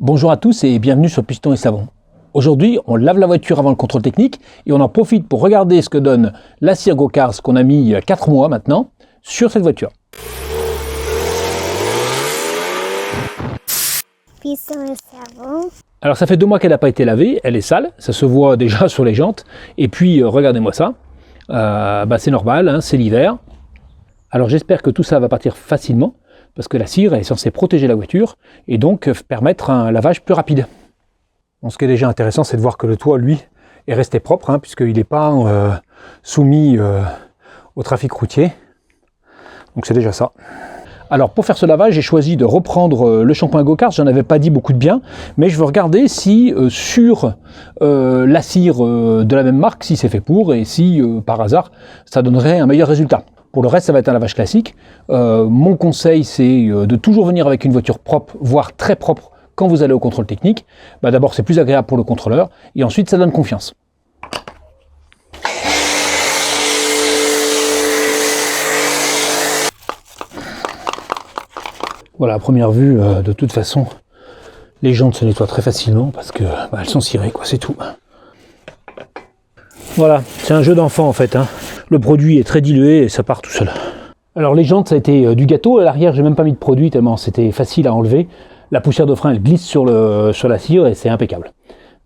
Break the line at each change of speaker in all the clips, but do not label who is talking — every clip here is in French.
Bonjour à tous et bienvenue sur Piston et Savon. Aujourd'hui, on lave la voiture avant le contrôle technique et on en profite pour regarder ce que donne la cire Go-Cars qu'on a mis il y a 4 mois maintenant sur cette voiture.
Piston et Savon.
Alors ça fait 2 mois qu'elle n'a pas été lavée, elle est sale, ça se voit déjà sur les jantes. Et puis regardez-moi ça, c'est normal, hein, c'est l'hiver. Alors j'espère que tout ça va partir facilement, parce que la cire est censée protéger la voiture et donc permettre un lavage plus rapide. Bon, ce qui est déjà intéressant, c'est de voir que le toit, lui, est resté propre, hein, puisqu'il n'est pas soumis au trafic routier. Donc c'est déjà ça. Alors pour faire ce lavage, j'ai choisi de reprendre le shampoing Go-Cars. J'en avais pas dit beaucoup de bien, mais je veux regarder si sur la cire de la même marque, si c'est fait pour, et si par hasard, ça donnerait un meilleur résultat. Pour le reste, ça va être un lavage classique. Mon conseil, c'est de toujours venir avec une voiture propre, voire très propre, quand vous allez au contrôle technique. D'abord, c'est plus agréable pour le contrôleur, et ensuite, ça donne confiance. Voilà, à première vue, de toute façon, les jantes se nettoient très facilement parce que elles sont cirées, quoi, c'est tout. Voilà, c'est un jeu d'enfant en fait, hein. Le produit est très dilué et ça part tout seul. Alors les jantes, ça a été du gâteau. À l'arrière, j'ai même pas mis de produit tellement c'était facile à enlever. La poussière de frein, elle glisse sur la cire et c'est impeccable.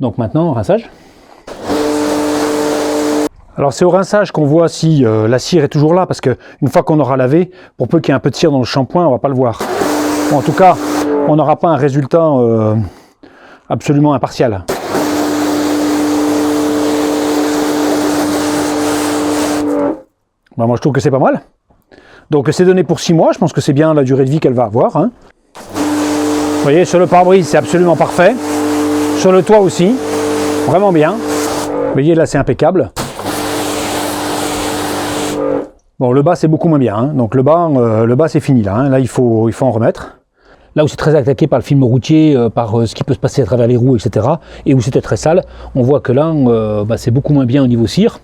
Donc maintenant, rinçage. Alors c'est au rinçage qu'on voit si la cire est toujours là, parce qu'une fois qu'on aura lavé, pour peu qu'il y ait un peu de cire dans le shampoing, on va pas le voir. Bon, en tout cas, on n'aura pas un résultat absolument impartial. Moi je trouve que c'est pas mal. Donc c'est donné pour 6 mois, je pense que c'est bien la durée de vie qu'elle va avoir, hein. Vous voyez, sur le pare-brise, c'est absolument parfait. Sur le toit aussi, vraiment bien. Vous voyez, là c'est impeccable. Bon, le bas c'est beaucoup moins bien, hein. Donc le bas c'est fini là, hein. Là il faut en remettre. Là où c'est très attaqué par le film routier, par ce qui peut se passer à travers les roues, etc. Et où c'était très sale, on voit que là c'est beaucoup moins bien au niveau cire.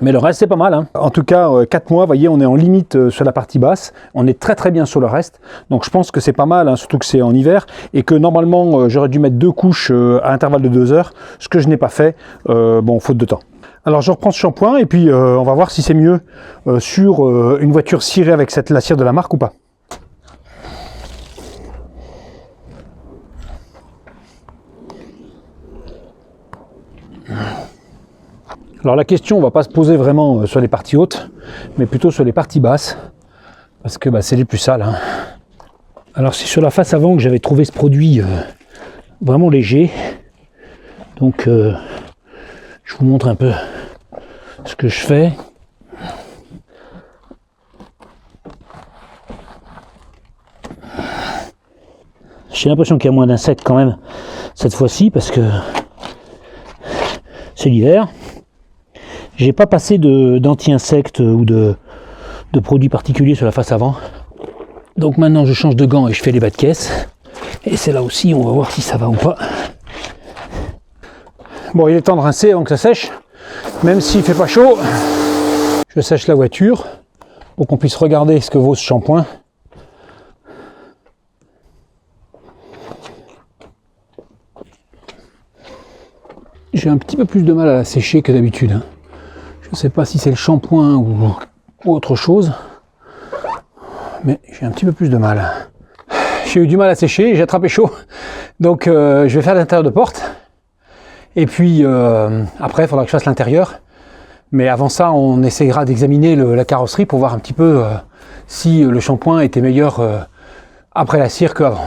Mais le reste c'est pas mal, hein. En tout cas 4 mois, vous voyez, on est en limite sur la partie basse, on est très très bien sur le reste, donc je pense que c'est pas mal, hein, surtout que c'est en hiver, et que normalement j'aurais dû mettre 2 couches à intervalle de 2 heures, ce que je n'ai pas fait, faute de temps. Alors je reprends ce shampoing et puis on va voir si c'est mieux sur une voiture cirée avec la cire de la marque ou pas. Alors la question, on va pas se poser vraiment sur les parties hautes, mais plutôt sur les parties basses, parce que c'est les plus sales, hein. Alors c'est sur la face avant que j'avais trouvé ce produit vraiment léger, donc je vous montre un peu ce que je fais. J'ai l'impression qu'il y a moins d'insectes quand même cette fois-ci, parce que c'est l'hiver. J'ai pas passé d'anti-insectes ou de produits particuliers sur la face avant. Donc maintenant je change de gants et je fais les bas de caisse. Et c'est là aussi, on va voir si ça va ou pas. Bon, il est temps de rincer avant que ça sèche. Même s'il fait pas chaud, je sèche la voiture pour qu'on puisse regarder ce que vaut ce shampoing. J'ai un petit peu plus de mal à la sécher que d'habitude, hein. Je ne sais pas si c'est le shampoing ou autre chose, mais j'ai un petit peu plus de mal. J'ai eu du mal à sécher, j'ai attrapé chaud, donc je vais faire l'intérieur de porte. Et puis après, il faudra que je fasse l'intérieur. Mais avant ça, on essayera d'examiner la carrosserie pour voir un petit peu si le shampoing était meilleur après la cire qu'avant.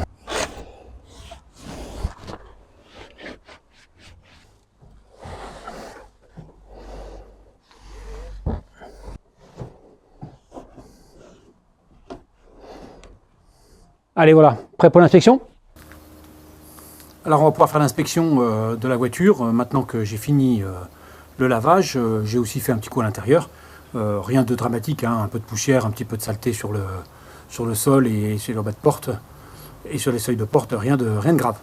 Allez, voilà, prêt pour l'inspection? Alors on va pouvoir faire l'inspection de la voiture. Maintenant que j'ai fini le lavage, j'ai aussi fait un petit coup à l'intérieur. Rien de dramatique, hein, un peu de poussière, un petit peu de saleté sur le sol et sur le bas de porte. Et sur les seuils de porte, rien de grave.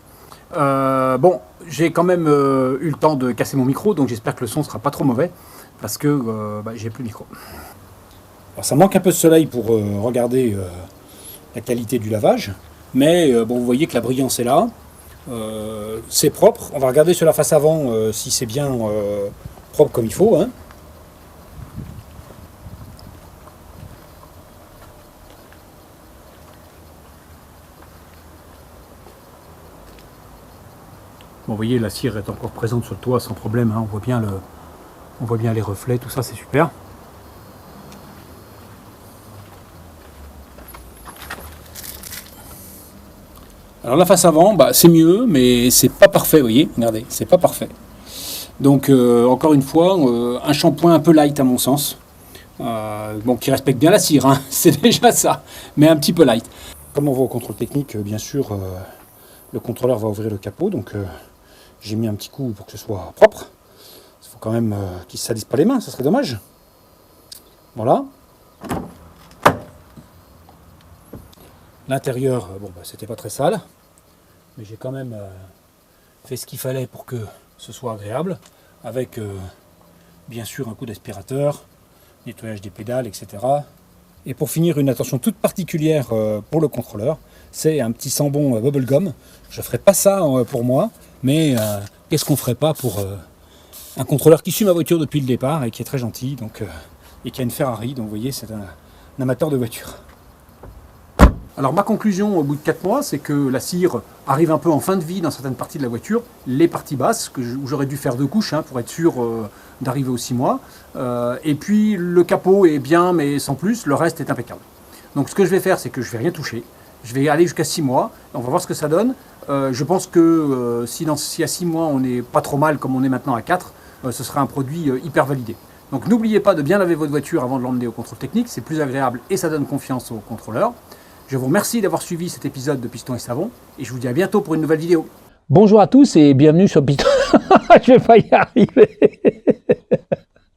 Bon, j'ai quand même eu le temps de casser mon micro, donc j'espère que le son sera pas trop mauvais, parce que j'ai plus le micro. Alors ça manque un peu de soleil pour regarder la qualité du lavage, mais bon, vous voyez que la brillance est là.
c'est propre. On va regarder sur la face avant si c'est bien propre comme il faut, hein. Bon, vous voyez, la cire est encore présente sur le toit sans problème, hein. On voit bien les reflets, tout ça, c'est super. Alors la face avant, bah, c'est mieux, mais c'est pas parfait, vous voyez, regardez, c'est pas parfait. Donc encore une fois, un shampoing un peu light à mon sens. Bon, qui respecte bien la cire, hein, c'est déjà ça, mais un petit peu light. Comme on voit au contrôle technique, bien sûr, le contrôleur va ouvrir le capot, donc j'ai mis un petit coup pour que ce soit propre. Il faut quand même qu'il ne se salisse pas les mains, ça serait dommage. Voilà. L'intérieur, bon, bah, c'était pas très sale, mais j'ai quand même fait ce qu'il fallait pour que ce soit agréable, avec bien sûr un coup d'aspirateur, nettoyage des pédales, etc. Et pour finir, une attention toute particulière pour le contrôleur, c'est un petit sambon bubblegum. Je ne ferai pas ça pour moi, mais qu'est-ce qu'on ne ferait pas pour un contrôleur qui suit ma voiture depuis le départ et qui est très gentil, donc, et qui a une Ferrari, donc vous voyez, c'est un amateur de voiture. Alors ma conclusion au bout de 4 mois, c'est que la cire arrive un peu en fin de vie dans certaines parties de la voiture, les parties basses, où j'aurais dû faire 2 couches hein, pour être sûr d'arriver aux 6 mois. Et puis le capot est bien, mais sans plus, le reste est impeccable. Donc ce que je vais faire, c'est que je ne vais rien toucher. Je vais aller jusqu'à 6 mois, on va voir ce que ça donne. Je pense que si à 6 mois on n'est pas trop mal comme on est maintenant à 4, ce sera un produit hyper validé. Donc n'oubliez pas de bien laver votre voiture avant de l'emmener au contrôle technique, c'est plus agréable et ça donne confiance au contrôleur. Je vous remercie d'avoir suivi cet épisode de Piston et Savon et je vous dis à bientôt pour une nouvelle vidéo.
Bonjour à tous et bienvenue sur Piston. Je vais pas y arriver.